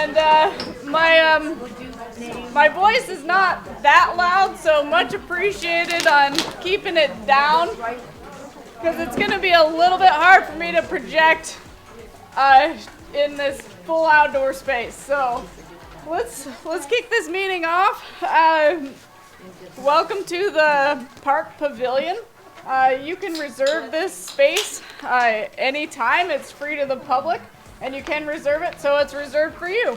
And my voice is not that loud, so much appreciated on keeping it down, because it's going to be a little bit hard for me to project in this full outdoor space. So let's kick this meeting off. Welcome to the Park Pavilion. You can reserve this space anytime. It's free to the public, and you can reserve it, so it's reserved for you.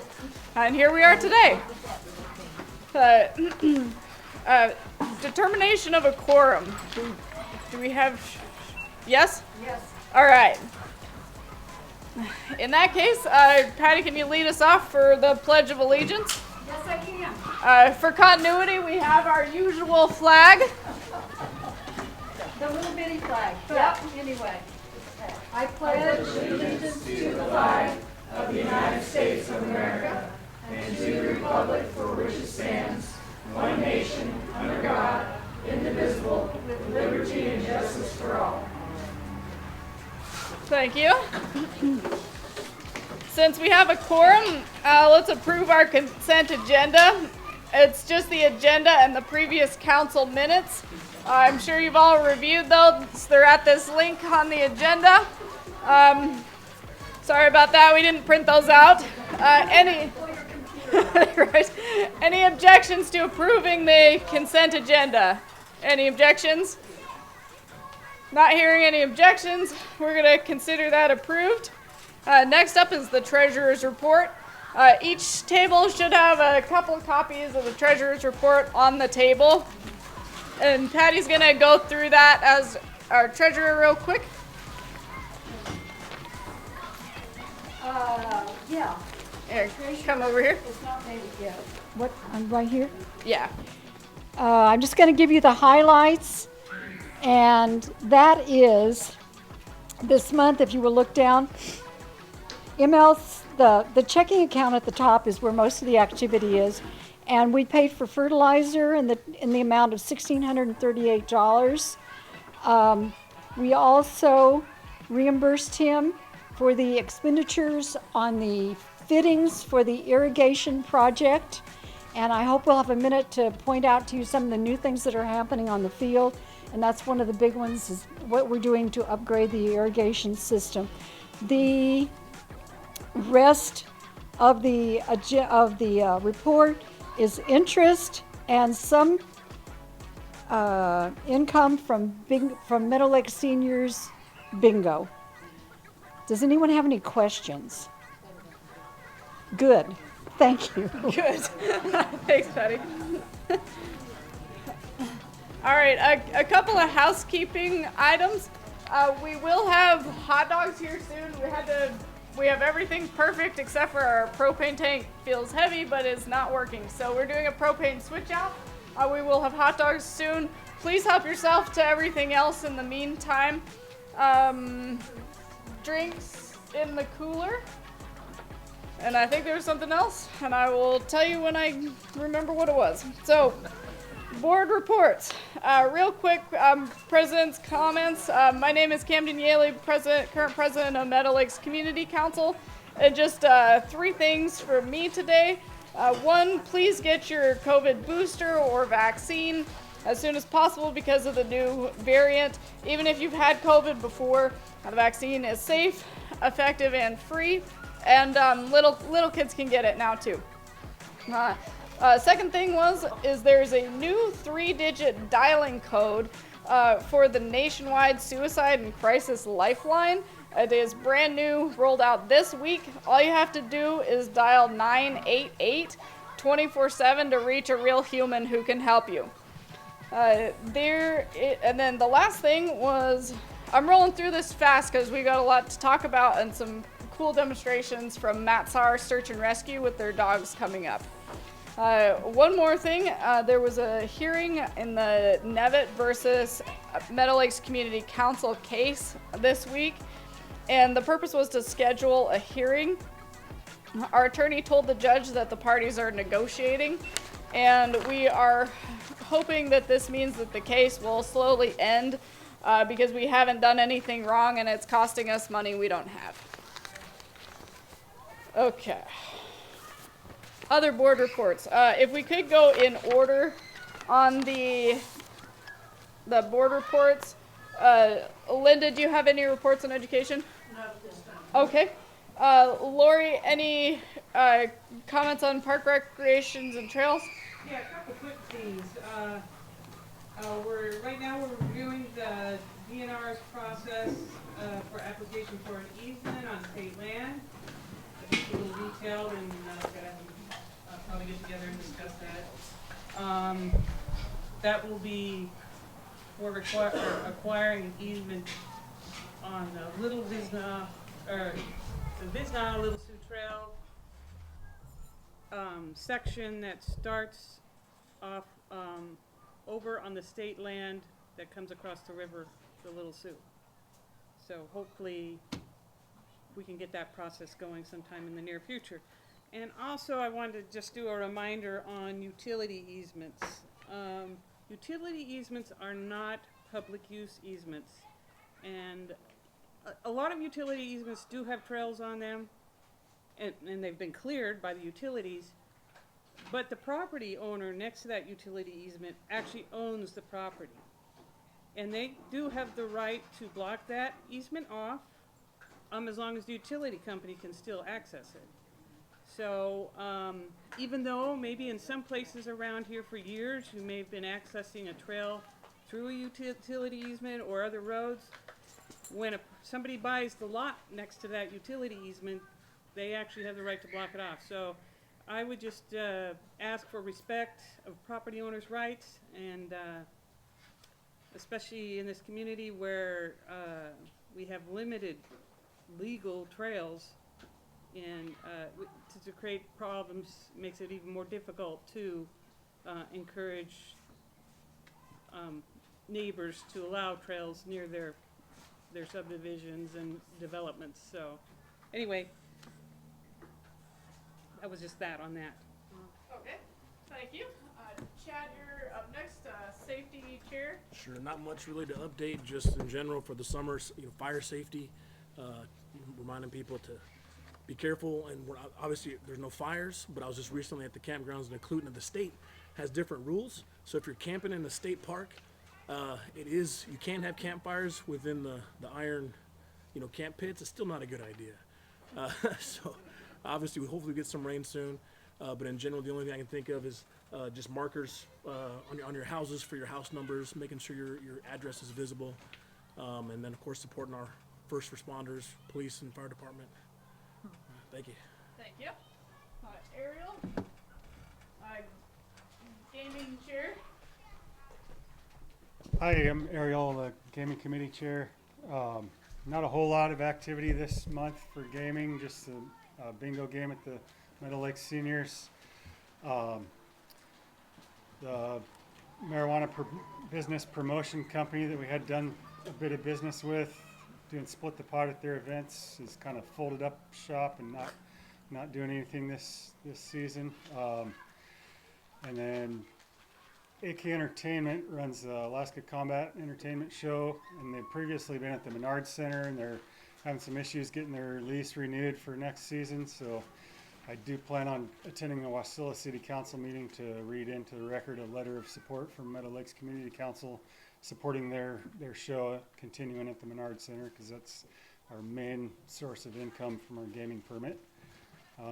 And here we are today. Determination of a quorum. Do we have? Yes? Yes. All right. In that case, Patty, can you lead us off for the Pledge of Allegiance? Yes, I can. For continuity, we have our usual flag. The little bitty flag. Yep. Anyway, I pledge allegiance to the flag of the United States of America and to the republic for which it stands, one nation, under God, indivisible, with liberty and justice for all. Thank you. Since we have a quorum, let's approve our consent agenda. It's just the agenda and the previous council minutes. I'm sure you've all reviewed those. They're at this link on the agenda. Sorry about that, we didn't print those out. Right. Any objections to approving the consent agenda? Any objections? Not hearing any objections, we're going to consider that approved. Next up is the treasurer's report. Each table should have a couple of copies of the treasurer's report on the table. And Patty's going to go through that as our treasurer real quick. Yeah. Here, come over here. It's not made yet. What? I'm right here? Yeah. I'm just going to give you the highlights, and that is this month, if you will look down, the checking account at the top is where most of the activity is, and we paid for fertilizer in the amount of $1,638. We also reimbursed him for the expenditures on the fittings for the irrigation project, and I hope we'll have a minute to point out to you some of the new things that are happening on the field, and that's one of the big ones is what we're doing to upgrade the irrigation system. The rest of the report is interest and some income from Meadow Lakes Seniors Bingo. Does anyone have any questions? Good. Thank you. Good. Thanks, Patty. All right, a couple of housekeeping items. We will have hot dogs here soon. We have everything perfect except for our propane tank feels heavy but is not working. So we're doing a propane switch out. We will have hot dogs soon. Please help yourself to everything else in the meantime. Drinks in the cooler. And I think there was something else, and I will tell you when I remember what it was. So, board reports. Real quick, president's comments. My name is Camden Yaley, current president of Meadow Lakes Community Council. And just 3 things for me today. 1, please get your COVID booster or vaccine as soon as possible because of the new variant. Even if you've had COVID before, the vaccine is safe, effective, and free. And little kids can get it now too. Second thing is there's a new 3-digit dialing code for the nationwide suicide and crisis lifeline. It is brand new, rolled out this week. All you have to do is dial 988 24/7 to reach a real human who can help you. And then the last thing was, I'm rolling through this fast because we got a lot to talk about and some cool demonstrations from Matt Saar Search and Rescue with their dogs coming up. One more thing, there was a hearing in the Nevitt versus Meadow Lakes Community Council case this week, and the purpose was to schedule a hearing. Our attorney told the judge that the parties are negotiating, and we are hoping that this means that the case will slowly end because we haven't done anything wrong and it's costing us money we don't have. Okay. Other board reports. If we could go in order on the board reports. Linda, do you have any reports on education? Not this time. Okay. Lori, any comments on park recreations and trails? Yeah, a couple quick things. Right now we're reviewing the DNR's process for application for an easement on state land. It's a little detailed, and I'll probably get together and discuss that. That will be for acquiring an easement on the Little Visna, or the Visna Little Sioux Trail section that starts off over on the state land that comes across the river, the Little Sioux. So hopefully we can get that process going sometime in the near future. And also I wanted to just do a reminder on utility easements. Utility easements are not public use easements. And a lot of utility easements do have trails on them, and they've been cleared by the utilities. But the property owner next to that utility easement actually owns the property. And they do have the right to block that easement off, as long as the utility company can still access it. So even though maybe in some places around here for years you may have been accessing a trail through a utility easement or other roads, when somebody buys the lot next to that utility easement, they actually have the right to block it off. So I would just ask for respect of property owners' rights, and especially in this community where we have limited legal trails, and to create problems makes it even more difficult to encourage neighbors to allow trails near their subdivisions and developments. So anyway, that was just that on that. Okay, thank you. Chad, you're up next, safety chair. Sure, not much really to update, just in general for the summer, fire safety, reminding people to be careful. And obviously there's no fires, but I was just recently at the campgrounds in Cluton, and the state has different rules. So if you're camping in the state park, you can't have campfires within the iron, camp pits. It's still not a good idea. So obviously we hopefully get some rain soon. But in general, the only thing I can think of is just markers on your houses for your house numbers, making sure your address is visible, and then of course supporting our first responders, police and fire department. Thank you. Thank you. Ariel, gaming chair. Hi, I'm Ariel, the Gaming Committee Chair. Not a whole lot of activity this month for gaming, just a bingo game at the Meadow Lakes Seniors. The marijuana business promotion company that we had done a bit of business with, doing split the pot at their events, is kind of folded up shop and not doing anything this season. And then AK Entertainment runs the Alaska Combat Entertainment Show, and they've previously been at the Menard Center, and they're having some issues getting their lease renewed for next season. So I do plan on attending the Wasilla City Council meeting to read into the record a letter of support from Meadow Lakes Community Council supporting their show continuing at the Menard Center, because that's our main source of income from our gaming permit.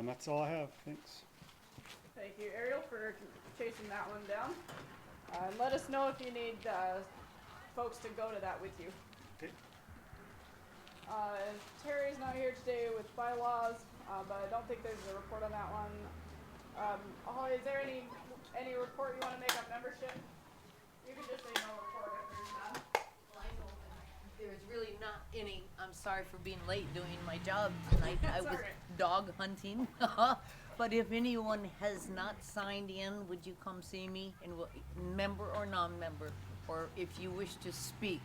That's all I have. Thanks. Thank you, Ariel, for chasing that one down. Let us know if you need folks to go to that with you. Okay. Terry's not here today with bylaws, but I don't think there's a report on that one. Holly, is there any report you want to make on membership? You can just say no report if there's none. Well, I know there's really not any. I'm sorry for being late doing my job tonight. I was Alright. dog hunting. But if anyone has not signed in, would you come see me? And member or non-member, or if you wish to speak,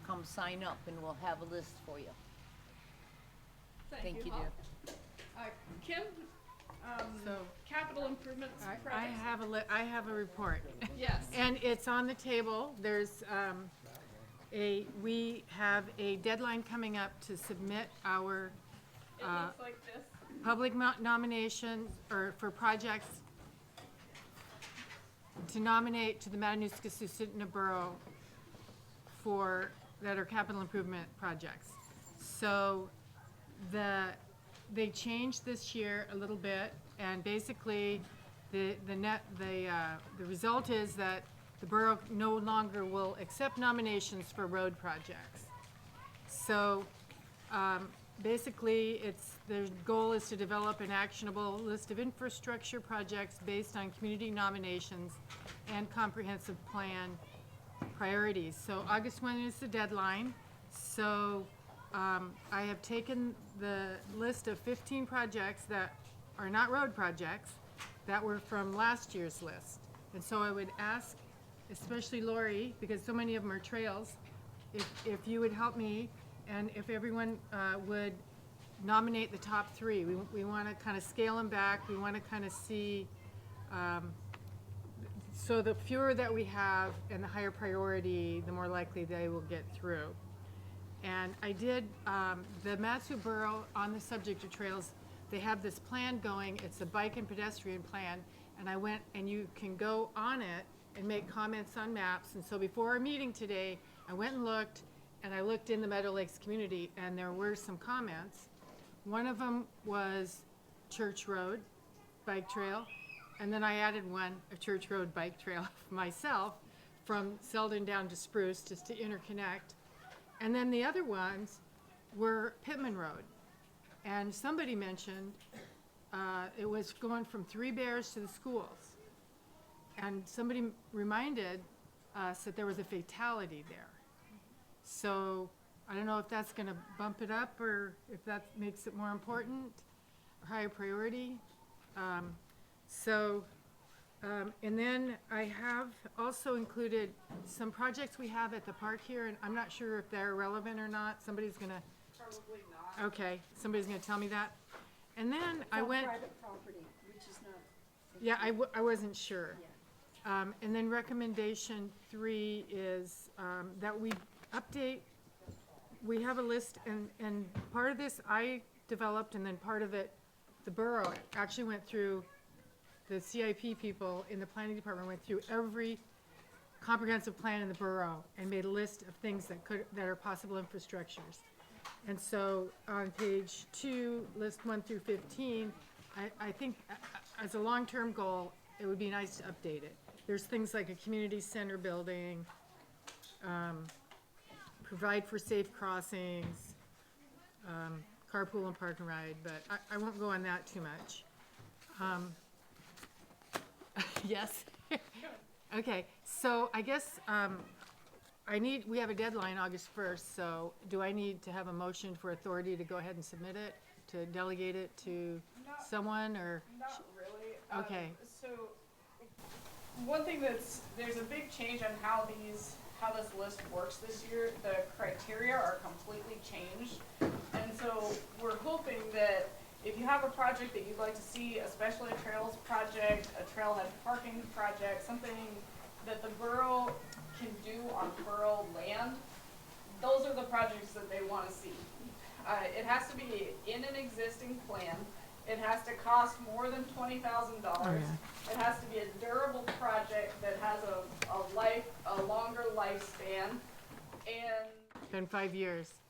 come sign up and we'll have a list for you. Thank you, Hol. dear. Kim, So, capital improvements I projects. have a report, Yes. and it's on the table. There's we have a deadline coming up to submit our It looks like this. public nomination, or for projects to nominate to the Matanuska-Susitna Borough for, that are capital improvement projects. So they changed this year a little bit, and basically the result is that the borough no longer will accept nominations for road projects. So basically, the goal is to develop an actionable list of infrastructure projects based on community nominations and comprehensive plan priorities. So August 1 is the deadline. So I have taken the list of 15 projects that are not road projects that were from last year's list. And so I would ask, especially Lori, because so many of them are trails, if you would help me, and if everyone would nominate the top 3. We want to kind of scale them back. We want to kind of see, so the fewer that we have and the higher priority, the more likely they will get through. And I did, the Matsu Borough, on the subject of trails, they have this plan going. It's a bike and pedestrian plan, and I went, and you can go on it and make comments on maps. And so before our meeting today, I went and looked, and I looked in the Meadow Lakes community, and there were some comments. One of them was Church Road bike trail, and then I added one, a Church Road bike trail myself, from Selden down to Spruce, just to interconnect. And then the other ones were Pittman Road. And somebody mentioned it was going from Three Bears to the schools. And somebody reminded us that there was a fatality there. So I don't know if that's going to bump it up, or if that makes it more important or higher priority. And then I have also included some projects we have at the park here, and I'm not sure if they're relevant or not. Somebody's going to... Probably not. Okay, somebody's going to tell me that. And then I On went... private property, which is not. Yeah, I wasn't sure. And then recommendation 3 is that we update, we have a list, and part of this I developed, and then part of it, the borough actually went through, the CIP people in the planning department went through every comprehensive plan in the borough and made a list of things that are possible infrastructures. And so on page 2, list 1 through 15, I think as a long-term goal, it would be nice to update it. There's things like a community center building, provide for safe crossings, carpool and park and ride, but I won't go on that too much. Yes? Okay, so I guess we have a deadline August 1st, so do I need to have a motion for authority to go ahead and submit it, to delegate it to someone, or? Not really. Okay. So one thing there's a big change on how this list works this year. The criteria are completely changed. And so we're hoping that if you have a project that you'd like to see, especially a trails project, a trailhead parking project, something that the borough can do on borough land, those are the projects that they want to see. It has to be in an existing plan. It has to cost more than $20,000. It has to be a durable project that has a longer lifespan, and Been 5 years.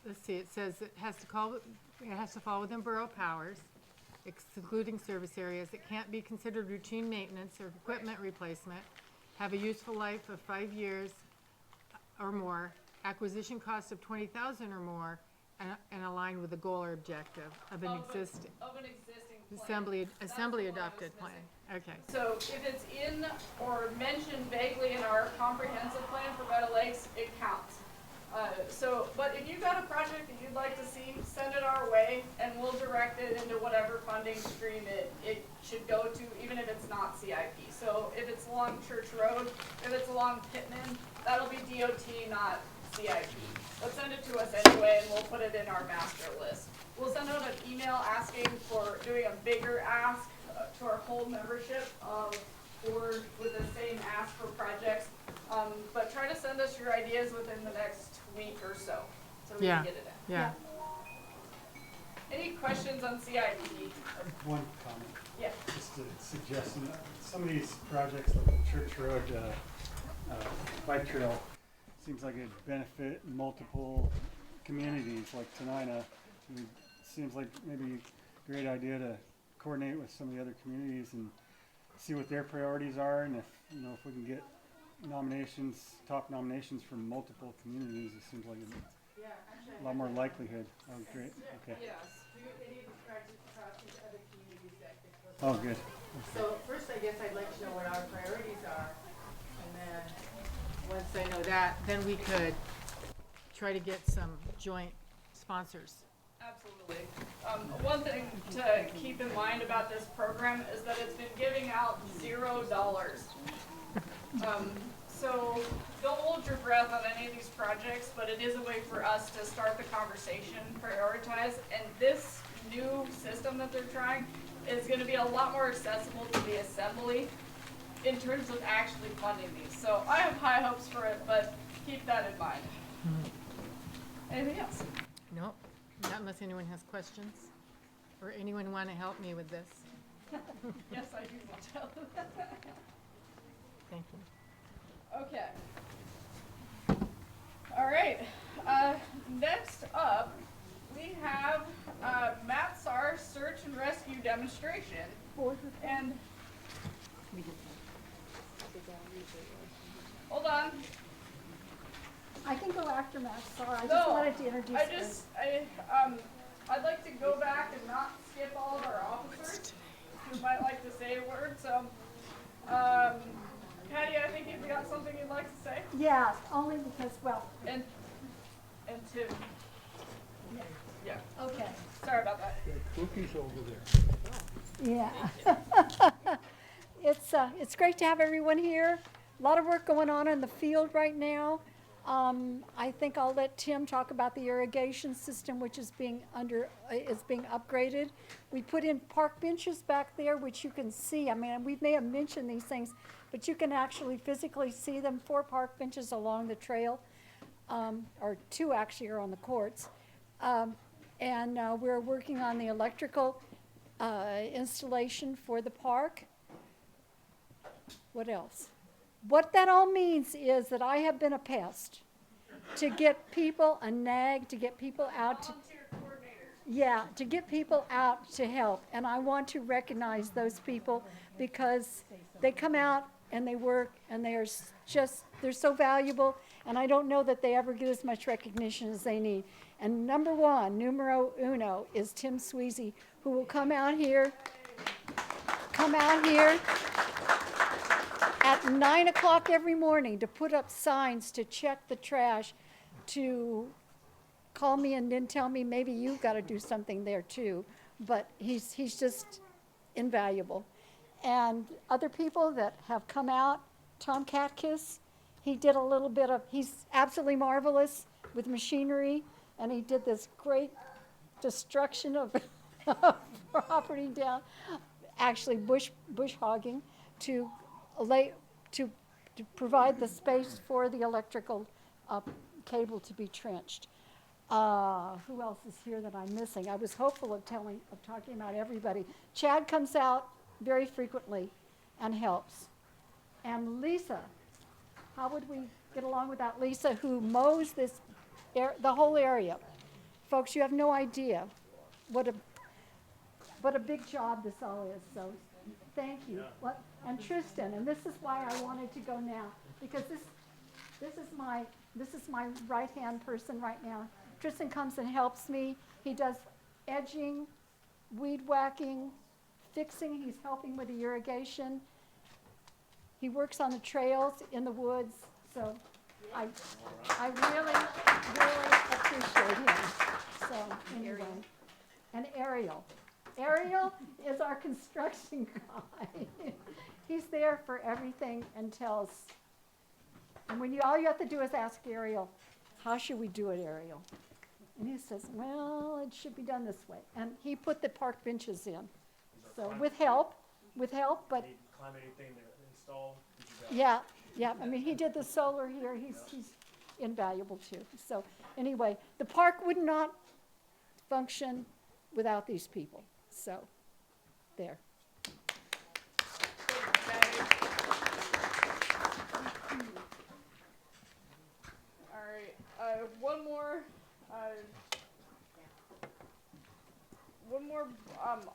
Let's see, it says it has to fall within borough powers, excluding service areas. It can't be considered routine maintenance or equipment replacement, have a useful life of 5 years or more, acquisition cost of $20,000 or more, and align with the goal or objective of an existing plan. assembly adopted plan. Okay. So if it's in or mentioned vaguely in our comprehensive plan for Meadow Lakes, it counts. But if you've got a project that you'd like to see, send it our way, and we'll direct it into whatever funding stream it should go to, even if it's not CIP. So if it's along Church Road, if it's along Pittman, that'll be DOT, not CIP. But send it to us anyway, and we'll put it in our master list. We'll send out an email asking for doing a bigger ask to our whole membership board with the same ask for projects. But try to send us your ideas within the next week or so we can get it in. Yeah. Any questions on CIP? One comment, Yeah. just a suggestion. Some of these projects like the Church Road bike trail seems like it'd benefit multiple communities like Tenina. It seems like maybe a great idea to coordinate with some of the other communities and see what their priorities are, and if we can get top nominations from multiple communities, it seems like a lot more likelihood. Oh, great. Okay. Yes, any of the projects across these other communities that could look. Oh, good. So first, I guess I'd like to know what our priorities are, and then, once I know that, then we could try to get some joint sponsors. Absolutely. One thing to keep in mind about this program is that it's been giving out $0. So don't hold your breath on any of these projects, but it is a way for us to start the conversation, prioritize, and this new system that they're trying is going to be a lot more accessible to the assembly in terms of actually funding these. So I have high hopes for it, but keep that in mind. Anything else? Nope, not unless anyone has questions, or anyone want to help me with this. Yes, I do want to. Thank you. Okay. All right. Next up, we have Matt Sar's search and rescue demonstration. And hold on. I can go after Matt, sorry, I just No, wanted to introduce him. I'd like to go back and not skip all of our officers who might like to say a word. So, Patty, I think you've got something you'd like to say, Yeah, only because, well, and Tim. Yeah. okay. Sorry about that. Cookies over there. Yeah. It's great to have everyone here. A lot of work going on in the field right now. I think I'll let Tim talk about the irrigation system, which is being upgraded. We put in park benches back there, which you can see. I mean, we may have mentioned these things, but you can actually physically see them. 4 park benches along the trail, or 2 actually are on the courts. And we're working on the electrical installation for the park. What else? What that all means is that I have been a pest to get people, a nag, to get people out. To get people out to help. And I want to recognize those people because they come out and they work and they're so valuable. And I don't know that they ever get as much recognition as they need. And numero uno, is Tim Sweezy, who will come out here at 9 o'clock every morning to put up signs, to check the trash, to call me and then tell me maybe you've got to do something there too. But he's just invaluable. And other people that have come out, Tom Katkiss, he's absolutely marvelous with machinery, and he did this great destruction of property down, actually bush hogging, to provide the space for the electrical cable to be trenched. Who else is here that I'm missing? I was hopeful of talking about everybody. Chad comes out very frequently and helps. And Lisa, how would we get along without Lisa, who mows the whole area? Folks, you have no idea what a big job this all is. So thank you. And Tristan, and this is why I wanted to go now, because this is my right-hand person right now. Tristan comes and helps me. He does edging, weed whacking, fixing. He's helping with the irrigation. He works on the trails in the woods. So I really, really appreciate him. So anyway, and Ariel. Ariel is our construction guy. He's there for everything and tells. And all you have to do is ask Ariel, how should we do it, Ariel? And he says, well, it should be done this way. And he put the park benches in. So with help, but Any climate anything to install? yeah. I mean, he did the solar here. He's invaluable too. So anyway, the park would not function without these people. So, there. All right. One more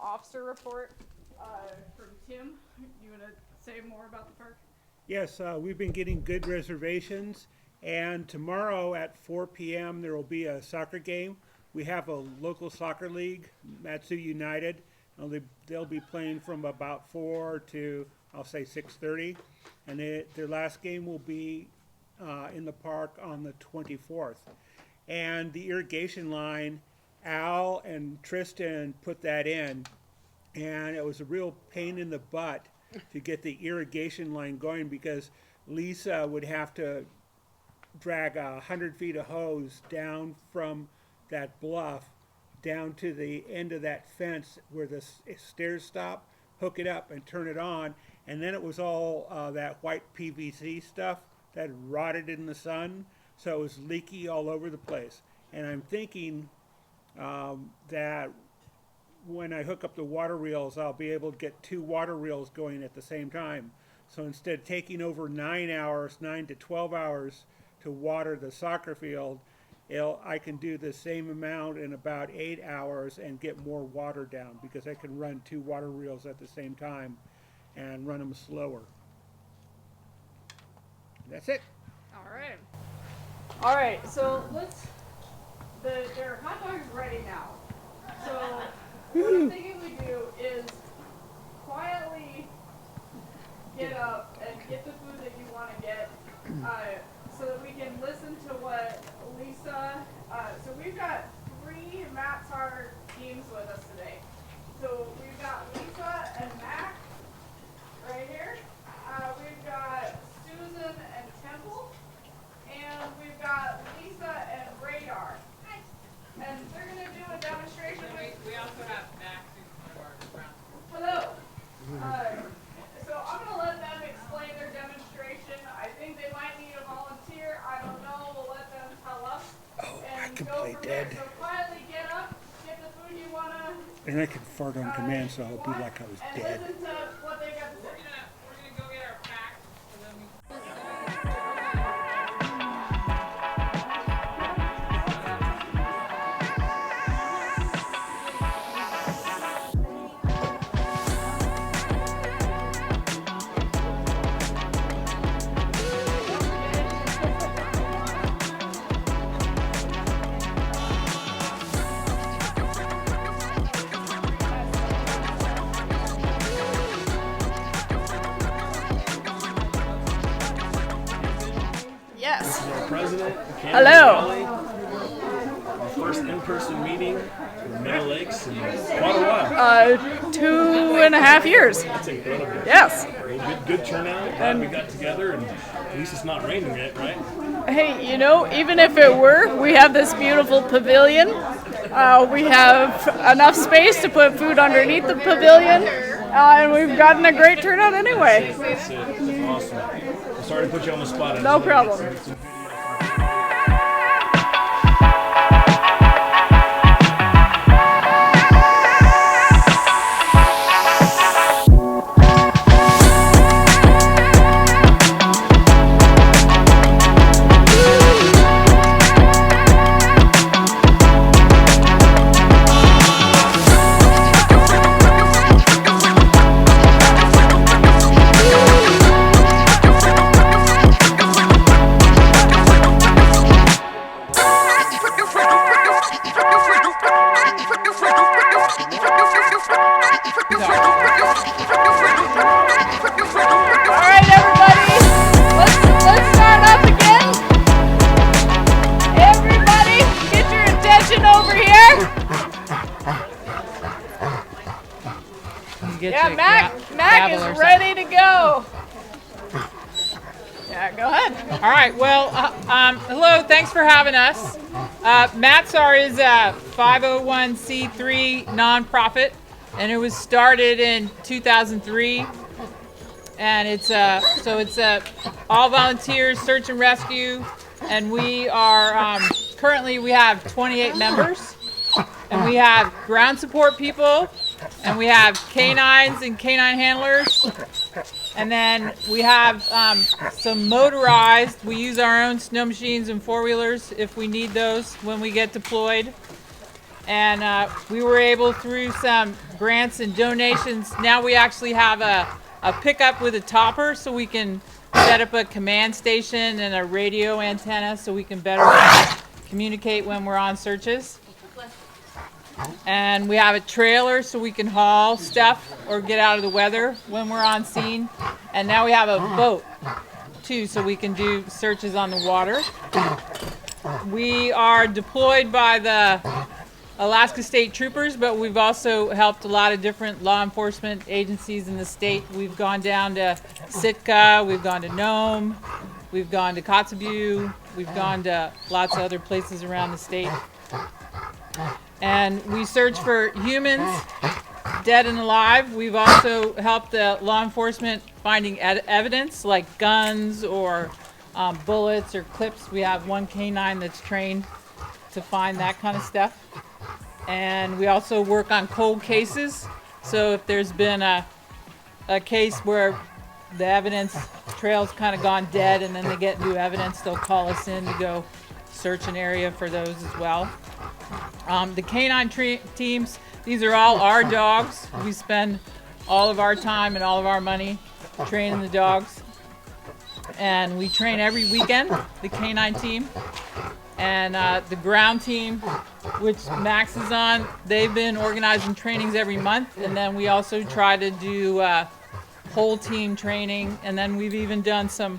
officer report from Tim. You want to say more about the park? Yes, we've been getting good reservations, and tomorrow at 4 p.m. there will be a soccer game. We have a local soccer league, Matsu United. They'll be playing from about 4 to, I'll say, 6:30, and their last game will be in the park on the 24th. And the irrigation line, Al and Tristan put that in, and it was a real pain in the butt to get the irrigation line going because Lisa would have to drag 100 feet of hose down from that bluff down to the end of that fence where the stairs stop, hook it up and turn it on, and then it was all that white PVC stuff that rotted in the sun, so it was leaky all over the place. And I'm thinking that when I hook up the water reels, I'll be able to get 2 water reels going at the same time. So instead of taking over 9 to 12 hours to water the soccer field, I can do the same amount in about 8 hours and get more water down because I can run 2 water reels at the same time and run them slower. That's it. All right. All right. So their hot dog is ready now. So what I'm thinking we do is quietly get up and get the food that you want to get, so that we can listen to what Lisa. So we've got 3 Matsar teams with us today. So we've got Lisa and Mac right here. We've got Susan and Temple, and we've got Lisa and Radar. And they're going to do a demonstration. We also have Max, who's one of our ground. Hello. So I'm going to let them explain their demonstration. I think they might need a volunteer. I don't know. We'll let them tell us. Oh, and I can go play from dead. There. So quietly get up, get the food you want to. And I can fart on command, so I'll be like I was and dead. listen to what they got to say. We're gonna go get our packs, and then we. Yes. Our president, Hello. our first in-person meeting in Meadow Lakes in quite a while. 2.5 years. That's incredible. Yes. Good turnout. Glad we got together, and at least it's not raining yet, right? Hey, even if it were, we have this beautiful pavilion. We have enough space to put food underneath the pavilion, and we've gotten a great turnout anyway. That's it. Awesome. I'm sorry to put you on the spot. No problem. Yeah, Mac is ready to go. Yeah, go ahead. All right. Well, hello. Thanks for having us. Matsar is a 501c3 nonprofit, and it was started in 2003. And it's all volunteers, search and rescue, and we are currently we have 28 members. and we have ground support people, and we have canines and canine handlers, and then we have some motorized. We use our own snow machines and four-wheelers if we need those when we get deployed. And we were able, through some grants and donations, now we actually have a pickup with a topper, so we can set up a command station and a radio antenna so we can better communicate when we're on searches. And we have a trailer so we can haul stuff or get out of the weather when we're on scene. And now we have a boat too, so we can do searches on the water. We are deployed by the Alaska State Troopers, but we've also helped a lot of different law enforcement agencies in the state. We've gone down to Sitka, we've gone to Nome, we've gone to Kotzebue, we've gone to lots of other places around the state. And we search for humans, dead and alive. We've also helped law enforcement finding evidence like guns or bullets or clips. We have one canine that's trained to find that kind of stuff. And we also work on cold cases. So if there's been a case where the evidence trail's kind of gone dead and then they get new evidence, they'll call us in to go search an area for those as well. The canine teams, these are all our dogs. We spend all of our time and all of our money training the dogs. And we train every weekend, the canine team. And the ground team, which Max is on, they've been organizing trainings every month. And then we also try to do whole team training. And then we've even done some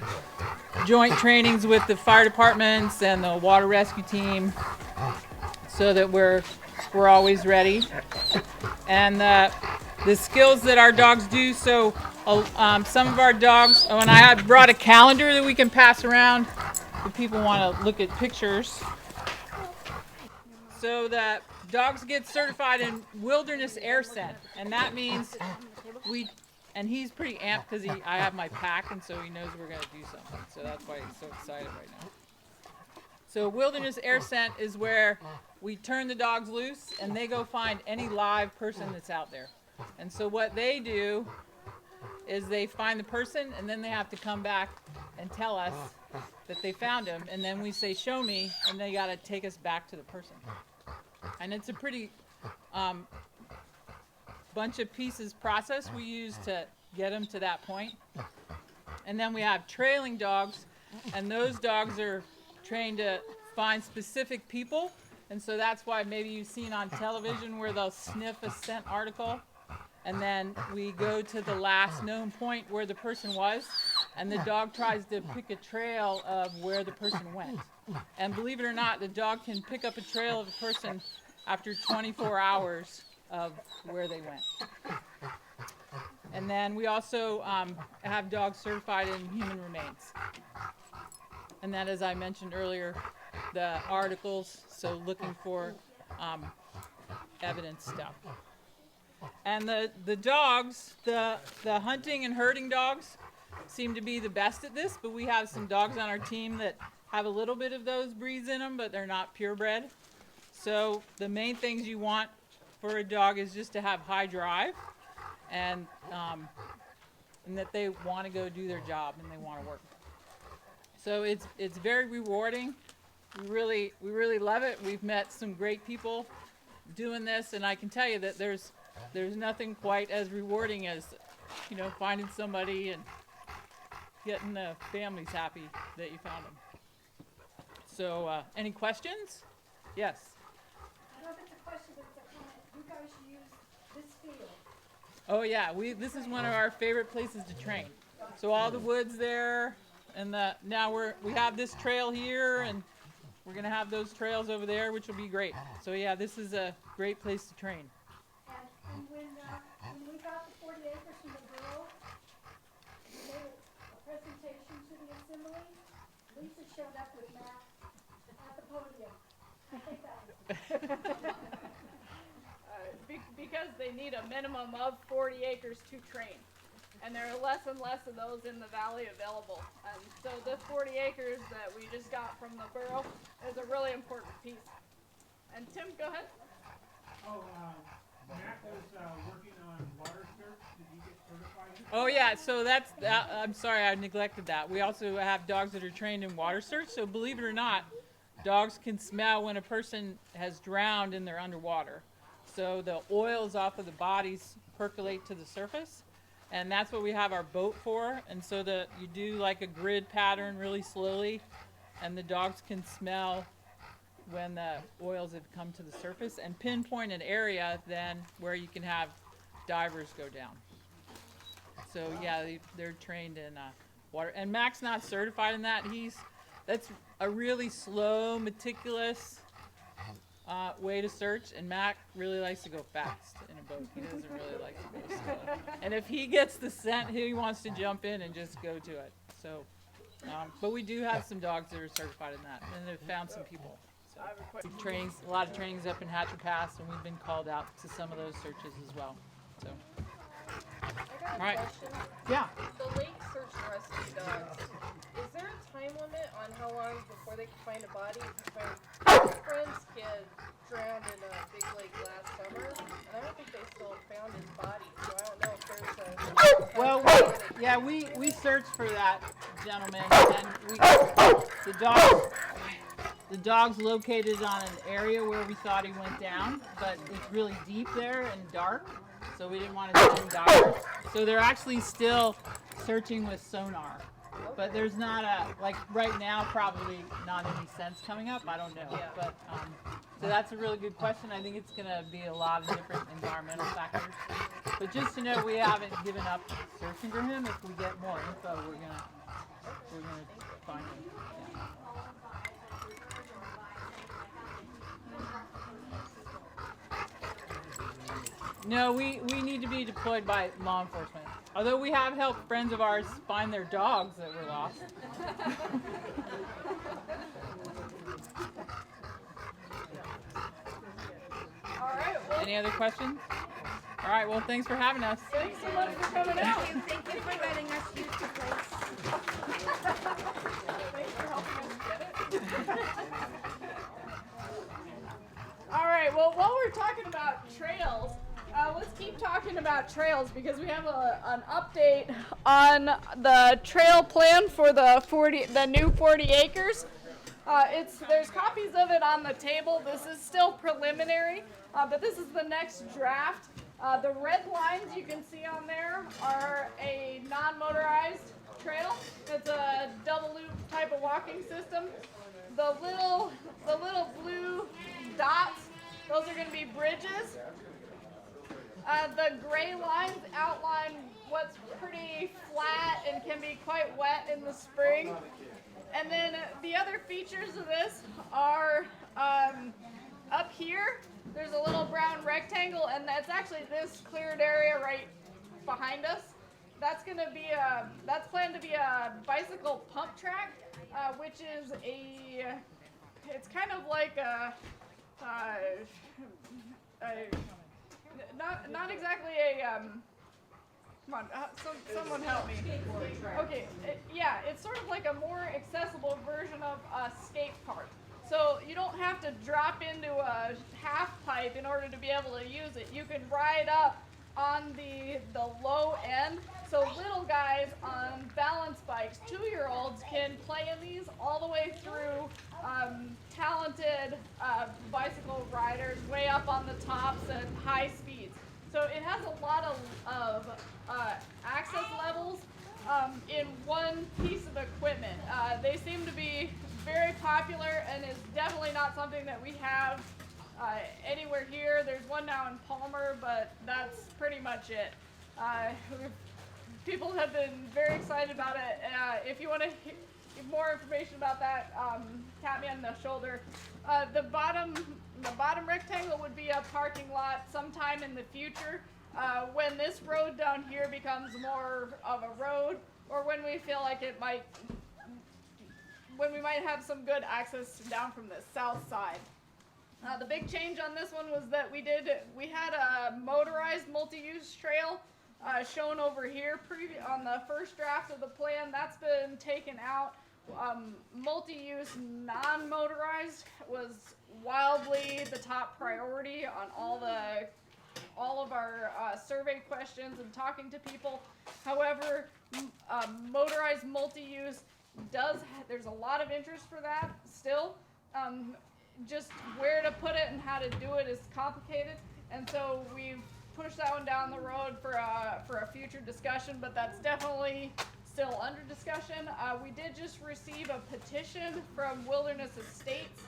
joint trainings with the fire departments and the water rescue team so that we're always ready. And the skills that our dogs do, so some of our dogs, and I brought a calendar that we can pass around if people want to look at pictures. So the dogs get certified in wilderness air scent, and that means and he's pretty amped because I have my pack, and so he knows we're going to do something. So that's why he's so excited right now. So wilderness air scent is where we turn the dogs loose and they go find any live person that's out there. And so what they do is they find the person, and then they have to come back and tell us that they found him, and then we say, show me, and they got to take us back to the person. And it's a pretty bunch of pieces process we use to get them to that point. And then we have trailing dogs, and those dogs are trained to find specific people, and so that's why maybe you've seen on television where they'll sniff a scent article, and then we go to the last known point where the person was, and the dog tries to pick a trail of where the person went. And believe it or not, the dog can pick up a trail of a person after 24 hours of where they went. And then we also have dogs certified in human remains. And that, as I mentioned earlier, the articles, so looking for evidence stuff. And the dogs, the hunting and herding dogs seem to be the best at this, but we have some dogs on our team that have a little bit of those breeds in them, but they're not purebred. So the main things you want for a dog is just to have high drive and that they want to go do their job and they want to work. So it's very rewarding. We really love it. We've met some great people doing this, and I can tell you that there's nothing quite as rewarding as, finding somebody and getting the families happy that you found them. So, any questions? Yes. I don't think it's a question, but it's a comment. You guys use this field. Oh yeah, this is one of our favorite places to train. So all the woods there, and now we have this trail here, and we're gonna have those trails over there, which will be great. So yeah, this is a great place to train. And when we got the 40 acres from the borough, we made a presentation to the assembly. Lisa showed up with Matt at the podium. I think that was Because they need a minimum of 40 acres to train. And there are less and less of those in the valley available. And so this 40 acres that we just got from the borough is a really important piece. And Tim, go ahead. Oh, Matt was working on water search. Did he get certified? Oh yeah, so that's, I'm sorry, I neglected that. We also have dogs that are trained in water search. So believe it or not, dogs can smell when a person has drowned and they're underwater. So the oils off of the bodies percolate to the surface, and that's what we have our boat for. And so that you do like a grid pattern really slowly, and the dogs can smell when the oils have come to the surface and pinpoint an area then where you can have divers go down. So yeah, they're trained in water. And Mac's not certified in that. That's a really slow, meticulous way to search. And Mac really likes to go fast in a boat. He doesn't really like to go slow. And if he gets the scent, he wants to jump in and just go to it. So, but we do have some dogs that are certified in that, and they've found some people. So trainings, a lot of trainings up in Hatcher Pass, and we've been called out to some of those searches as well. So. I got a All right. question. Yeah. The lake search and rescue dogs, is there a time limit on how long before they can find a body? Because my friend's kid drowned in a big lake last summer, and I don't think they still found his body, so I don't know if there's a... Well, we searched for that gentleman, and the dog's located on an area where we thought he went down, but it's really deep there and dark, so we didn't want to send divers. So they're actually still searching with sonar, but there's not like right now, probably not any sense coming up. I don't know, Yeah. but so that's a really good question. I think it's going to be a lot of different environmental factors. But just to know, we haven't given up searching for him. If we get more info, we're gonna find him. Yeah. No, we need to be deployed by law enforcement. Although we have helped friends of ours find their dogs that were lost. All right. Well, Any other questions? All right, well, thanks for having us. thanks so much for coming out. Thank you for letting us use the place. Thanks for helping us get it. All right. Well, while we're talking about trails, let's keep talking about trails because we have an update on the trail plan for the new 40 acres. There's copies of it on the table. This is still preliminary, but this is the next draft. The red lines you can see on there are a non-motorized trail. It's a double loop type of walking system. The little blue dots, those are going to be bridges. The gray lines outline what's pretty flat and can be quite wet in the spring. And then the other features of this are up here, there's a little brown rectangle, and that's actually this cleared area right behind us. That's planned to be a bicycle pump track, which is it's kind of like not exactly a, come on, someone help me. Okay, it's sort of like a more accessible version of a skate park. So you don't have to drop into a half pipe in order to be able to use it. You can ride up on the low end. So little guys on balance bikes, 2-year-olds can play in these all the way through talented bicycle riders way up on the tops at high speeds. So it has a lot of access levels in one piece of equipment. They seem to be very popular and is definitely not something that we have anywhere here. There's one now in Palmer, but that's pretty much it. People have been very excited about it. If you want to get more information about that, tap me on the shoulder. The bottom rectangle would be a parking lot sometime in the future when this road down here becomes more of a road, or when we feel like when we might have some good access down from the south side. The big change on this one was that we had a motorized multi-use trail shown over here on the first draft of the plan. That's been taken out. multi-use non-motorized was wildly the top priority on all of our survey questions and talking to people. However, motorized multi-use there's a lot of interest for that still. Just where to put it and how to do it is complicated, and so we've pushed that one down the road for a future discussion, but that's definitely still under discussion. We did just receive a petition from Wilderness Estates,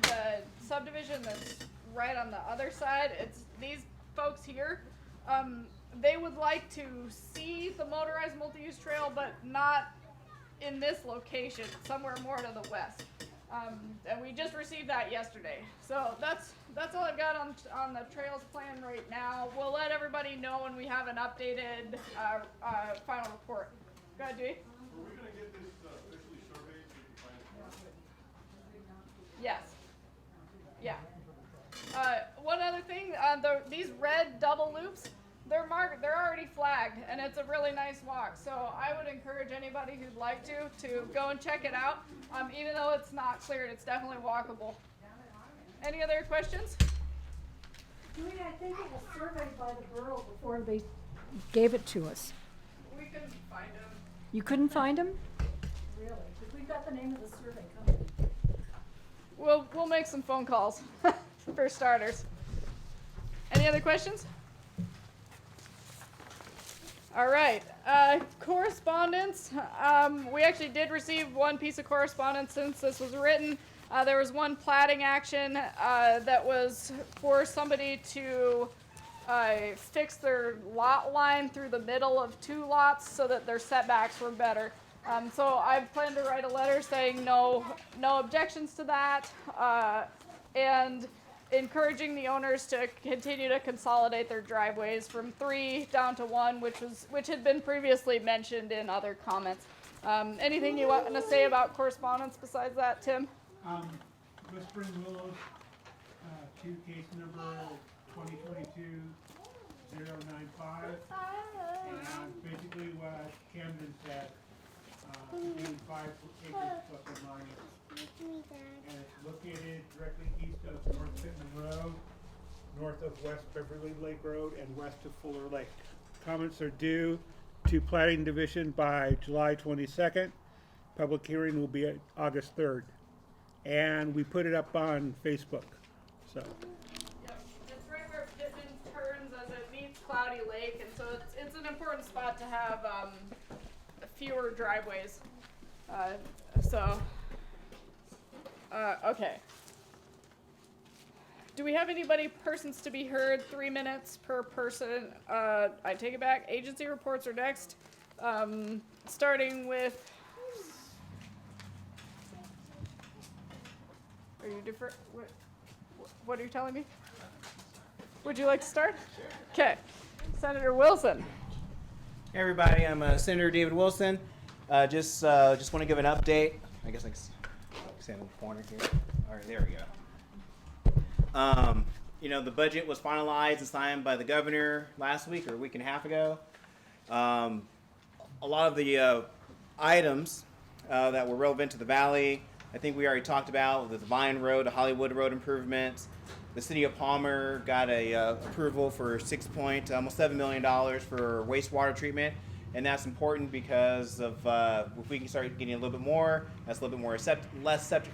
the subdivision that's right on the other side. It's these folks here. They would like to see the motorized multi-use trail, but not in this location, somewhere more to the west. And we just received that yesterday. So that's all I've got on the trails plan right now. We'll let everybody know when we have an updated final report. Go ahead, Dewey. Are we going to get this officially surveyed so we can find it? Yes. Yeah. One other thing, these red double loops, they're marked, they're already flagged, and it's a really nice walk. So I would encourage anybody who'd like to go and check it out. Even though it's not cleared, it's definitely walkable. Any other questions? Dewey, I think it was surveyed by the borough before they gave it to us. We couldn't find them. You couldn't find them? Really? Because we've got the name of the survey company. We'll make some phone calls for starters. Any other questions? All right, correspondence. We actually did receive one piece of correspondence since this was written. There was one platting action that was for somebody to fix their lot line through the middle of two lots so that their setbacks were better. So I plan to write a letter saying no objections to that, and encouraging the owners to continue to consolidate their driveways from 3 down to 1, which had been previously mentioned in other comments. Anything you want to say about correspondence besides that, Tim? West Spring Willows, case number 2022-095, and basically what Camden said, between 5 acres plus or minus. And it's located directly east of North Pittman Road, north of West Beverly Lake Road, and west of Fuller Lake. Comments are due to Planning Division by July 22nd. Public hearing will be August 3rd. And we put it up on Facebook. So. Yep, it's right where Pittman turns as it meets Cloudy Lake, and so it's an important spot to have fewer driveways. Okay. Do we have persons to be heard? 3 minutes per person. I take it back. Agency reports are next. Starting with. Are you different? What are you telling me? Would you like to start? Okay. Senator Wilson. Hey everybody, I'm Senator David Wilson. Just want to give an update. I guess I can stand in the corner here. All right, there we go. The budget was finalized and signed by the governor last week or a week and a half ago. A lot of the items that were relevant to the valley, I think we already talked about, the Vine Road, the Hollywood Road improvements. The city of Palmer got a approval for almost $7 million for wastewater treatment, and that's important because of if we can start getting a little bit more, that's a little bit more less septic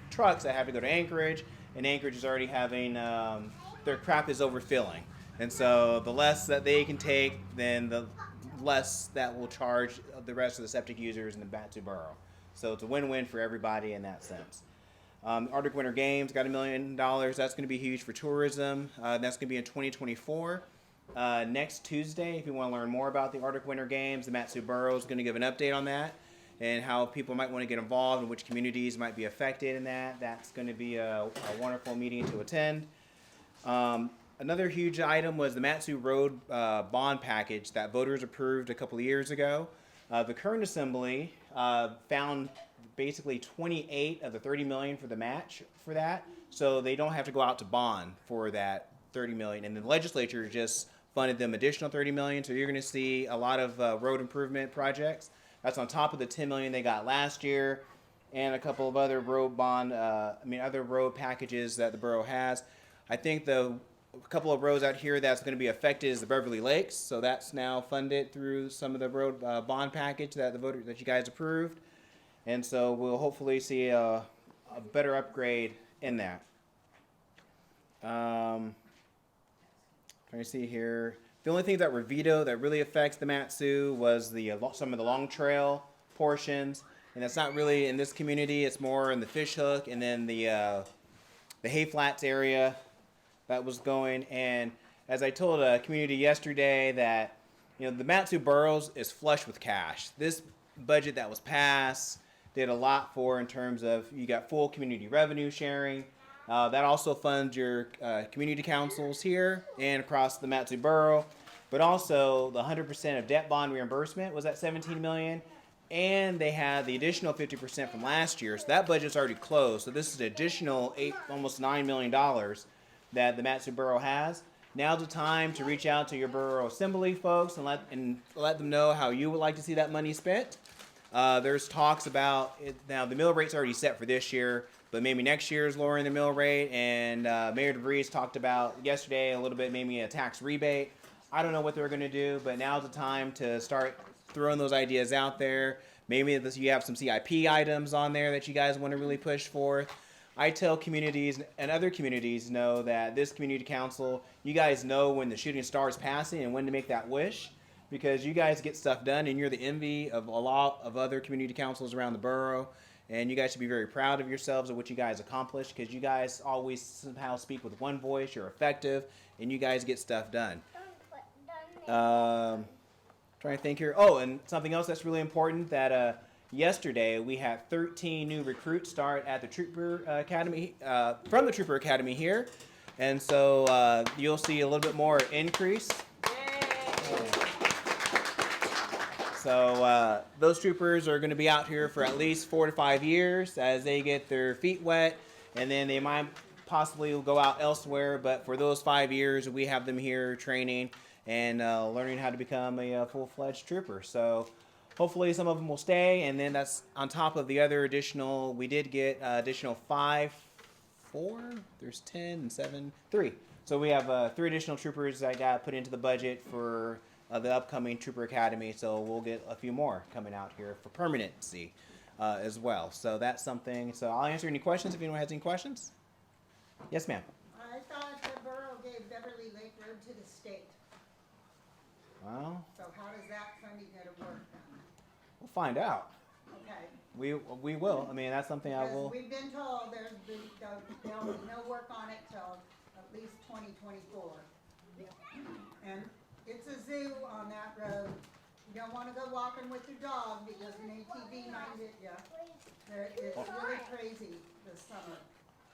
trucks that have to go to Anchorage, and Anchorage is already having their crap is overfilling, and so the less that they can take, then the less that will charge the rest of the septic users in the Batu Borough. So it's a win-win for everybody in that sense. Arctic Winter Games got $1 million. That's going to be huge for tourism. That's going to be in 2024. Next Tuesday, if you want to learn more about the Arctic Winter Games, the Matsu Borough is going to give an update on that and how people might want to get involved and which communities might be affected in that. That's going to be a wonderful meeting to attend. Another huge item was the Matsu Road bond package that voters approved a couple of years ago. The current assembly found basically 28 of the 30 million for the match for that, so they don't have to go out to bond for that 30 million, and the legislature just funded them additional 30 million, so you're going to see a lot of road improvement projects That's on top of the 10 million they got last year, and a couple of other road other road packages that the borough has. I think a couple of roads out here that's going to be affected is the Beverly Lakes, so that's now funded through some of the road bond package that that you guys approved, and so we'll hopefully see a better upgrade in that. Trying to see here. The only things that were vetoed that really affects the Mat-Su was some of the Long Trail portions, and that's not really in this community. It's more in the Fish Hook and then the Hay Flats area that was going. And as I told a community yesterday, that the Mat-Su boroughs is flush with cash. This budget that was passed did a lot for in terms of you got full community revenue sharing. That also funds your community councils here and across the Mat-Su borough, but also the 100% of debt bond reimbursement was at $17 million, and they had the additional 50% from last year, so that budget's already closed. So this is an additional almost $9 million that the Mat-Su borough has. Now's the time to reach out to your borough assembly folks and let them know how you would like to see that money spent. There's talks about it. Now the mill rate's already set for this year, but maybe next year is lowering the mill rate. And Mayor DeVries talked about yesterday a little bit, maybe a tax rebate. I don't know what they're going to do, but now's the time to start throwing those ideas out there. Maybe you have some CIP items on there that you guys want to really push for. I tell communities, and other communities know, that this community council, you guys know when the shooting star is passing and when to make that wish, because you guys get stuff done and you're the envy of a lot of other community councils around the borough. And you guys should be very proud of yourselves and what you guys accomplished, because you guys always somehow speak with one voice, you're effective, and you guys get stuff done. Trying to think here. Oh, and something else that's really important, that yesterday we had 13 new recruits start at the Trooper Academy, from the Trooper Academy here. And so you'll see a little bit more increase. So those troopers are going to be out here for at least 4 to 5 years as they get their feet wet, and then they might possibly go out elsewhere. But for those 5 years, we have them here training and learning how to become a full-fledged trooper. So hopefully some of them will stay, and then that's on top of the other additional. We did get additional 4. There's 10 and 7, 3. So we have 3 additional troopers that got put into the budget for the upcoming Trooper Academy, so we'll get a few more coming out here for permanency as well. So that's something. So I'll answer any questions if anyone has any questions. Yes, ma'am. I thought the borough gave Beverly Lake Road to the state. Well, So how does that funding gonna work then? we'll find out. Okay. We will. I mean, that's something I will. Because we've been told there'll be no work on it till at least 2024. And it's a zoo on that road. You don't wanna go walking with your dog because an ATV might hit ya. It's really crazy this summer.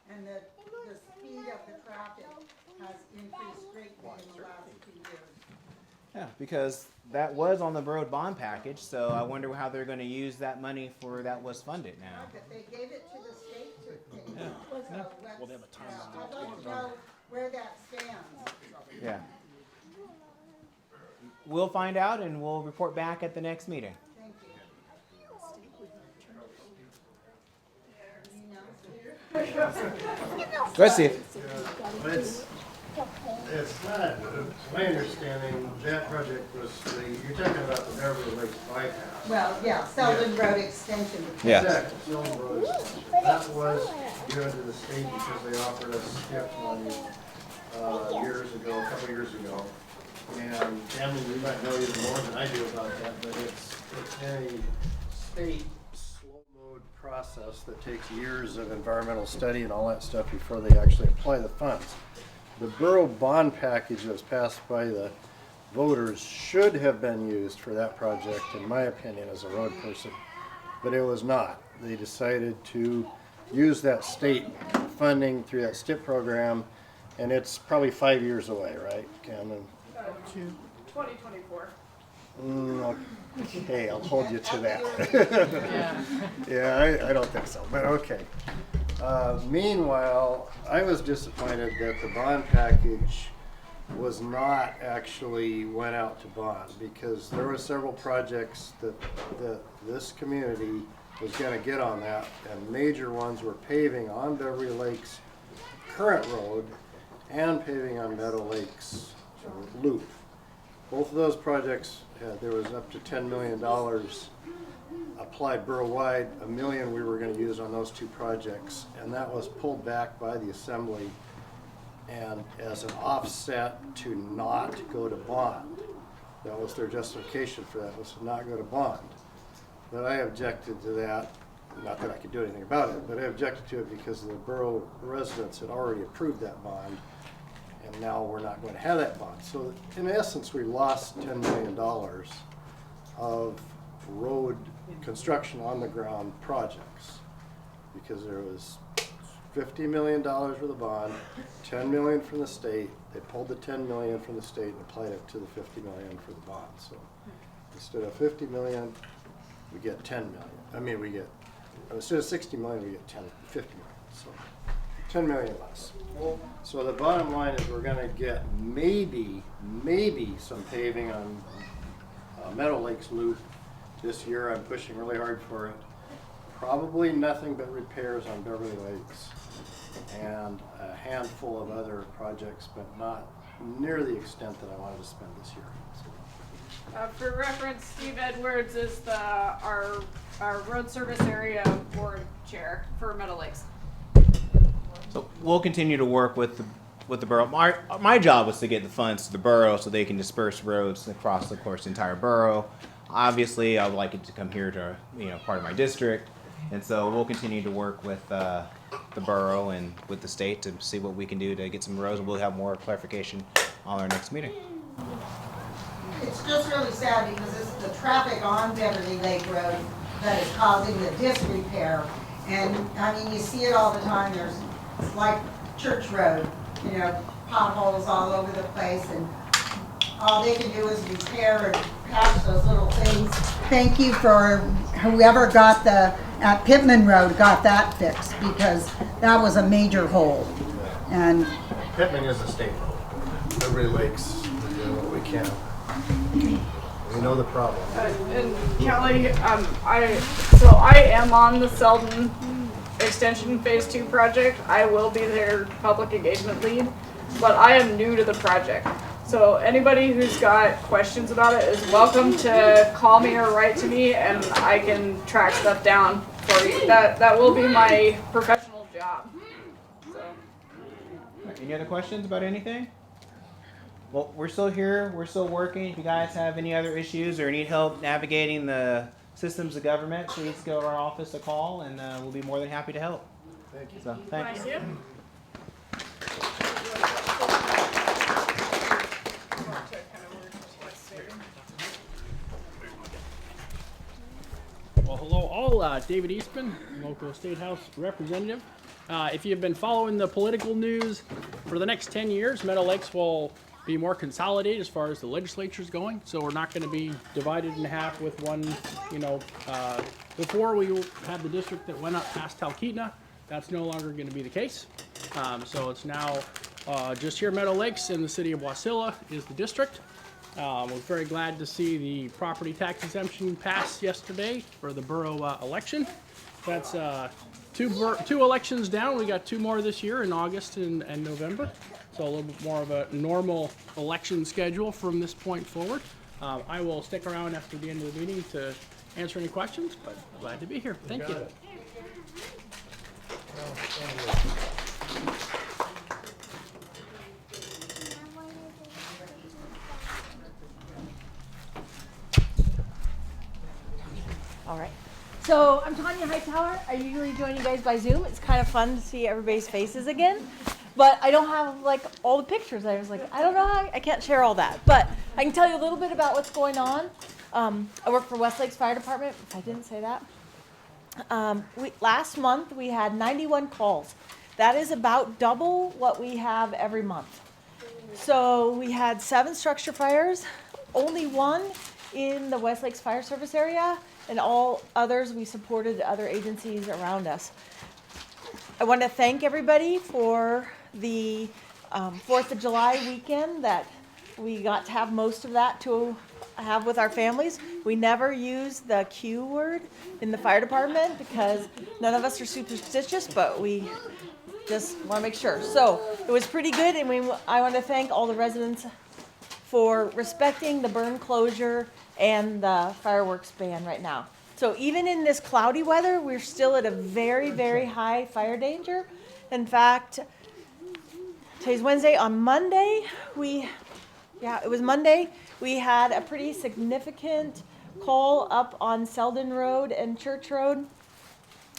And the speed of the traffic has increased greatly in the last 2 years. Yeah, because that was on the road bond package, so I wonder how they're going to use that money for that was funded now. But they gave it to the state to pay. Yeah. So Well, they have a timeline. I'd like to know where that stands. Yeah. We'll find out and we'll report back at the next meeting. Thank you. Go ahead, Steve. It's not, my understanding, that project was, you're talking about the Beverly Lakes bypass. Well, yeah, Selden Road Extension. Yeah. Exactly, Selden Road Extension. That was given to the state because they offered us STIP money years ago, a couple years ago. And Tammy, you might know even more than I do about that, but it's a state slow mode process that takes years of environmental study and all that stuff before they actually apply the funds. The borough bond package that was passed by the voters should have been used for that project, in my opinion, as a road person, but it was not. They decided to use that state funding through that STIP program, and it's probably 5 years away, right, Cameron? 2024. Okay, I'll hold you to that. Yeah, I don't think so, but okay. Meanwhile, I was disappointed that the bond package was not actually went out to bond, because there were several projects that this community was going to get on that, and major ones were paving on Beverly Lakes current road and paving on Meadow Lakes loop. Both of those projects, there was up to $10 million applied borough-wide. $1 million we were going to use on those two projects, and that was pulled back by the Assembly and as an offset to not go to bond. That was their justification for that, was to not go to bond. But I objected to that, not that I could do anything about it, but I objected to it because the borough residents had already approved that bond, and now we're not going to have that bond. So in essence, we lost $10 million of road construction on the ground projects, because there was $50 million for the bond, $10 million from the state. They pulled the $10 million from the state and applied it to the $50 million for the bond. So instead of $50 million, we get $10 million. I mean, we get, instead of $60 million, we get $50 million. So $10 million less. So the bottom line is we're going to get maybe some paving on Meadow Lakes Loop this year. I'm pushing really hard for it. Probably nothing but repairs on Beverly Lakes and a handful of other projects, but not near the extent that I wanted to spend this year. For reference, Steve Edwards is our road service area board chair for Meadow Lakes. So we'll continue to work with the borough. My job was to get the funds to the borough so they can disperse roads across, of course, the entire borough. Obviously, I would like it to come here to, part of my district. And so we'll continue to work with the borough and with the state to see what we can do to get some roads, and we'll have more clarification on our next meeting. It's just really sad because it's the traffic on Beverly Lake Road that is causing the disrepair. And I mean, you see it all the time. There's like Church Road, potholes all over the place, and all they can do is repair and patch those little things. Thank you for whoever got at Pittman Road got that fixed, because that was a major hole. And Pittman is a state road. Beverly Lakes, we're doing what we can. We know the problem. And Kelly, I am on the Selden Extension Phase 2 project. I will be their public engagement lead, but I am new to the project. So anybody who's got questions about it is welcome to call me or write to me, and I can track stuff down for you. That will be my professional job. So. Any other questions about anything? Well, we're still here. We're still working. If you guys have any other issues or need help navigating the systems of government, please go to our office a call, and we'll be more than happy to help. Thank you. So, thanks. Thank you. Well, hello all. David Eastman, local State House representative. If you've been following the political news, for the next 10 years, Meadow Lakes will be more consolidated as far as the legislature is going. So we're not going to be divided in half with one, before we had the district that went up past Talkeetna. That's no longer going to be the case. So it's now just here Meadow Lakes in the city of Wasilla is the district. We're very glad to see the property tax exemption pass yesterday for the borough election. That's two elections down. We got two more this year in August and November. So a little bit more of a normal election schedule from this point forward. I will stick around after the end of the meeting to answer any questions, but glad to be here. Thank you. All right. So I'm Tanya Hightower. I usually join you guys by Zoom. It's kind of fun to see everybody's faces again. But I don't have like all the pictures. I was like, I don't know how, I can't share all that. But I can tell you a little bit about what's going on. I work for West Lakes Fire Department, if I didn't say that. Last month we had 91 calls. That is about double what we have every month. So we had 7 structure fires, only 1 in the West Lakes Fire Service area, and all others we supported other agencies around us. I want to thank everybody for the 4th of July weekend that we got to have most of that to have with our families. We never use the Q word in the fire department because none of us are superstitious, but we just want to make sure. So it was pretty good, and I want to thank all the residents for respecting the burn closure and the fireworks ban right now. So even in this cloudy weather, we're still at a very, very high fire danger. In fact, today's Wednesday. On Monday, it was Monday, we had a pretty significant call up on Selden Road and Church Road.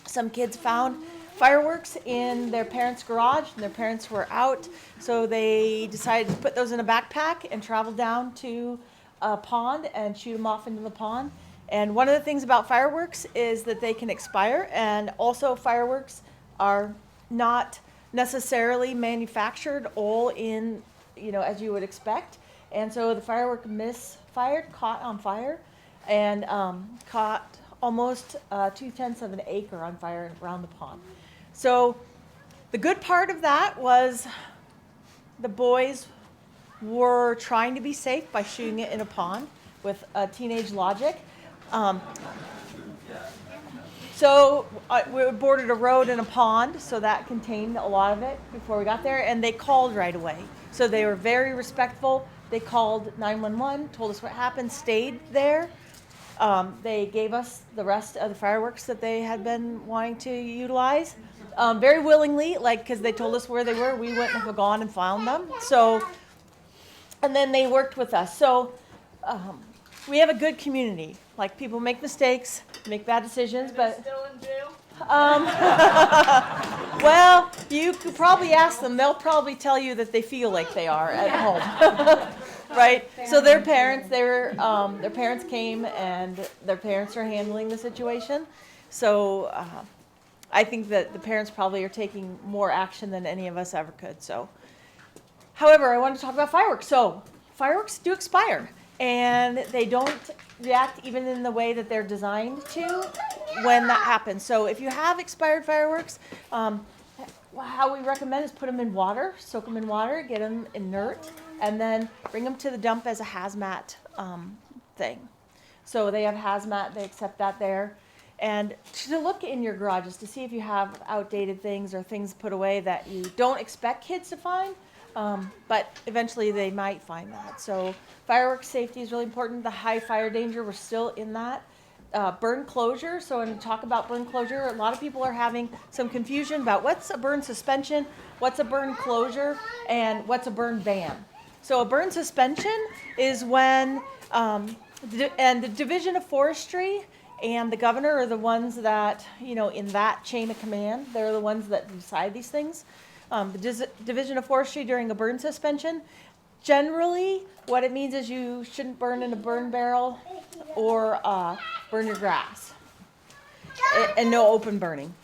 Some kids found fireworks in their parents' garage, and their parents were out, so they decided to put those in a backpack and travel down to a pond and shoot them off into the pond. And one of the things about fireworks is that they can expire, and also fireworks are not necessarily manufactured all in, as you would expect. And so the firework misfired, caught on fire, and caught almost 2/10 of an acre on fire around the pond. So the good part of that was the boys were trying to be safe by shooting it in a pond with teenage logic. So we boarded a road and a pond, so that contained a lot of it before we got there, and they called right away. So they were very respectful. They called 911, told us what happened, stayed there. They gave us the rest of the fireworks that they had been wanting to utilize. Very willingly, because they told us where they were, we wouldn't have gone and found them. So, and then they worked with us. So we have a good community. People make mistakes, make bad decisions, but Still in jail? well, you could probably ask them. They'll probably tell you that they feel like they are at home, right? So their parents came, and their parents are handling the situation. So I think that the parents probably are taking more action than any of us ever could. So, however, I want to talk about fireworks. So fireworks do expire, and they don't react even in the way that they're designed to when that happens. So if you have expired fireworks, how we recommend is put them in water, soak them in water, get them inert, and then bring them to the dump as a hazmat thing. So they have hazmat, they accept that there. And to look in your garages to see if you have outdated things or things put away that you don't expect kids to find, but eventually they might find that. So fireworks safety is really important. The high fire danger, we're still in that. Burn closure, so when we talk about burn closure, a lot of people are having some confusion about what's a burn suspension, what's a burn closure, and what's a burn ban. So a burn suspension is when, and the Division of Forestry and the governor are the ones that, in that chain of command, they're the ones that decide these things. The Division of Forestry during a burn suspension, generally what it means is you shouldn't burn in a burn barrel or burn your grass, and no open burning.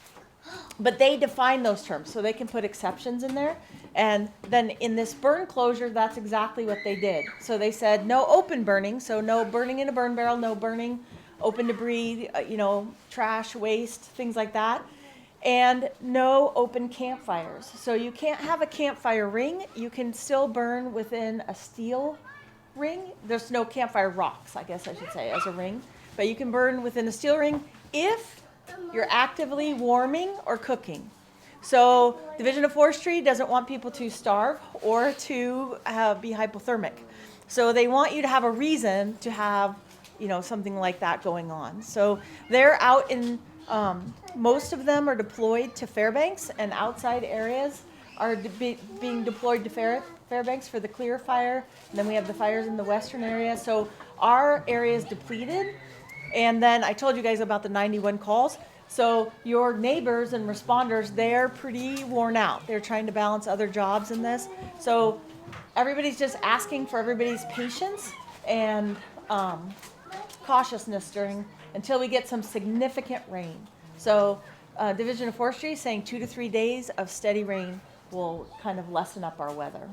But they define those terms, so they can put exceptions in there. And then in this burn closure, that's exactly what they did. So they said no open burning, so no burning in a burn barrel, no burning open debris, trash, waste, things like that. And no open campfires. So you can't have a campfire ring. You can still burn within a steel ring. There's no campfire rocks, I guess I should say, as a ring. But you can burn within a steel ring if you're actively warming or cooking. So Division of Forestry doesn't want people to starve or to be hypothermic. So they want you to have a reason to have, something like that going on. So they're out in, most of them are deployed to Fairbanks, and outside areas are being deployed to Fairbanks for the clear fire. And then we have the fires in the western area. So our area is depleted. And then I told you guys about the 91 calls. So your neighbors and responders, they're pretty worn out. They're trying to balance other jobs in this. So everybody's just asking for everybody's patience and cautiousness until we get some significant rain. So Division of Forestry is saying 2 to 3 days of steady rain will kind of lessen up our weather.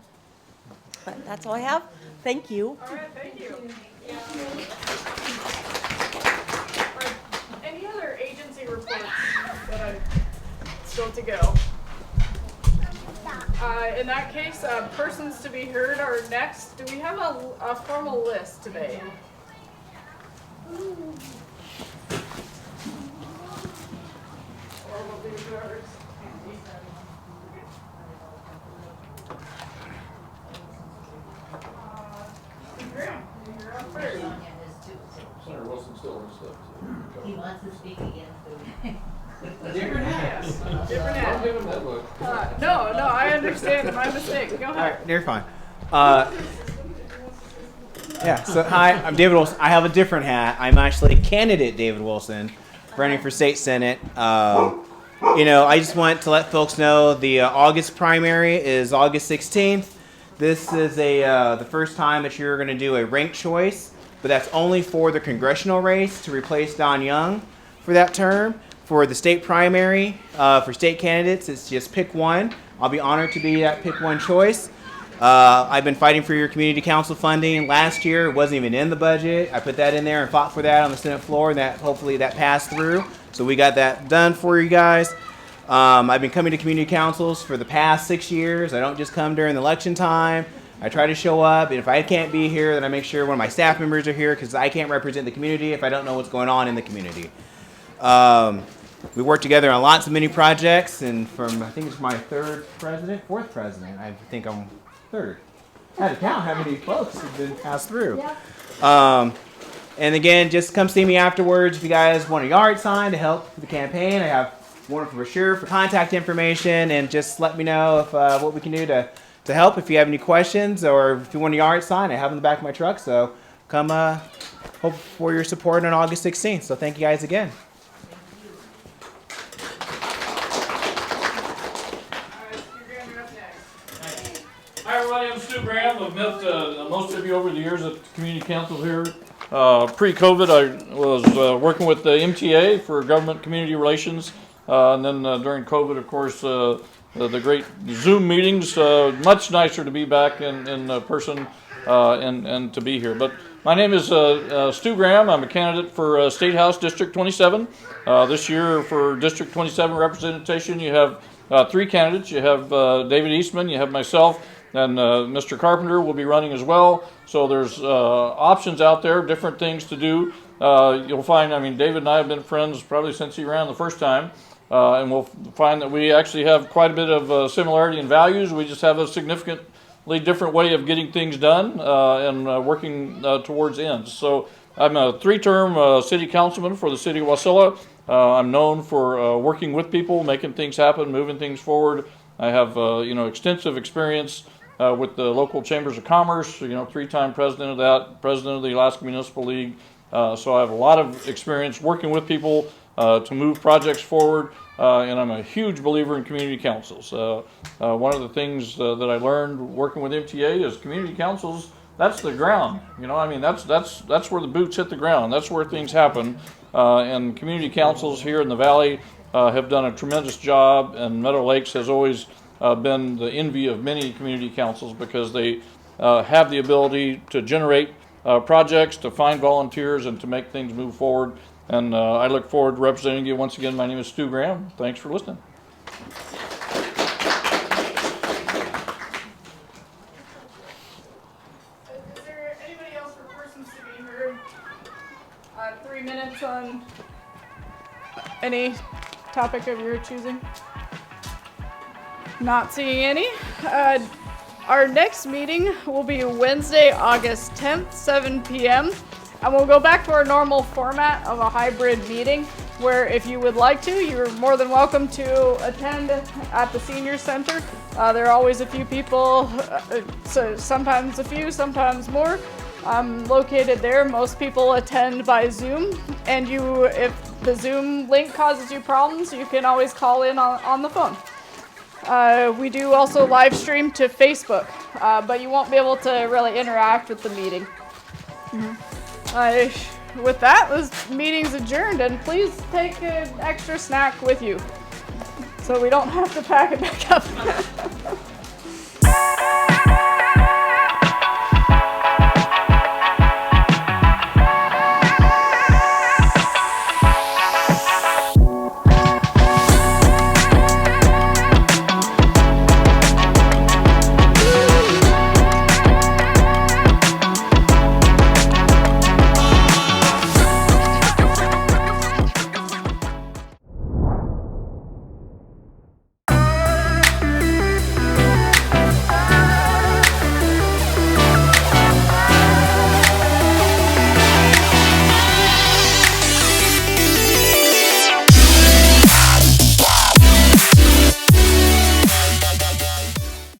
But that's all I have. Thank you. All right, thank you. Any other agency reports that I still to go? in that case, persons to be heard are next. Do we have a formal list today? Senator Wilson still wants stuff. He wants to speak again. Different hat. Different hat. I'll give him that look. No, I understand. My mistake. Go All ahead. right, you're fine. Yeah, so hi, I'm David Wilson. I have a different hat. I'm actually candidate David Wilson, running for state senate. I just want to let folks know the August primary is August 16th. This is the first time that you're going to do a ranked choice, but that's only for the congressional race to replace Don Young for that term. For the state primary, for state candidates, it's just pick one. I'll be honored to be that pick one choice. I've been fighting for your community council funding. Last year, it wasn't even in the budget. I put that in there and fought for that on the Senate floor, and that hopefully that passed through. So we got that done for you guys. I've been coming to community councils for the past 6 years. I don't just come during the election time. I try to show up, and if I can't be here, then I make sure one of my staff members are here because I can't represent the community if I don't know what's going on in the community. We work together on lots of mini projects, and I think it's my fourth president. I think I'm third. I had to count how many folks have been passed through. And again, just come see me afterwards if you guys want a yard sign to help with the campaign. I have one for sure for contact information, and just let me know if what we can do to help. If you have any questions or if you want a yard sign, I have them in the back of my truck. So come hope for your support on August 16th. So thank you guys again. Hi everybody, I'm Stu Graham. I've met most of you over the years at the community council here. Pre-COVID, I was working with the MTA for government community relations, and then during COVID, of course, the great Zoom meetings. Much nicer to be back in person and to be here. But my name is Stu Graham. I'm a candidate for State House District 27. This year for District 27 representation, you have 3 candidates. You have David Eastman, you have myself, and Mr. Carpenter will be running as well. So there's options out there, different things to do. You'll find, David and I have been friends probably since he ran the first time. And we'll find that we actually have quite a bit of similarity in values. We just have a significantly different way of getting things done and working towards ends. So I'm a 3-term city councilman for the city of Wasilla. I'm known for working with people, making things happen, moving things forward. I have extensive experience with the local chambers of commerce. 3-time president of that, president of the Alaska Municipal League. So I have a lot of experience working with people to move projects forward, and I'm a huge believer in community councils. One of the things that I learned working with MTA is community councils. That's the ground, that's where the boots hit the ground. That's where things happen, and community councils here in the valley have done a tremendous job, and Meadow Lakes has always been the envy of many community councils because they have the ability to generate projects, to find volunteers, and to make things move forward. And I look forward to representing you once again. My name is Stu Graham. Thanks for listening. Is there anybody else for persons to be heard? 3 minutes on any topic of your choosing? Not seeing any. Our next meeting will be Wednesday, August 10th, 7 p.m. And we'll go back to our normal format of a hybrid meeting where if you would like to, you're more than welcome to attend at the Senior Center. There are always a few people, so sometimes a few, sometimes more. I'm located there. Most people attend by Zoom. And if the Zoom link causes you problems, you can always call in on the phone. We do also live stream to Facebook, but you won't be able to really interact with the meeting. With that, this meeting's adjourned, and please take an extra snack with you so we don't have to pack it back up.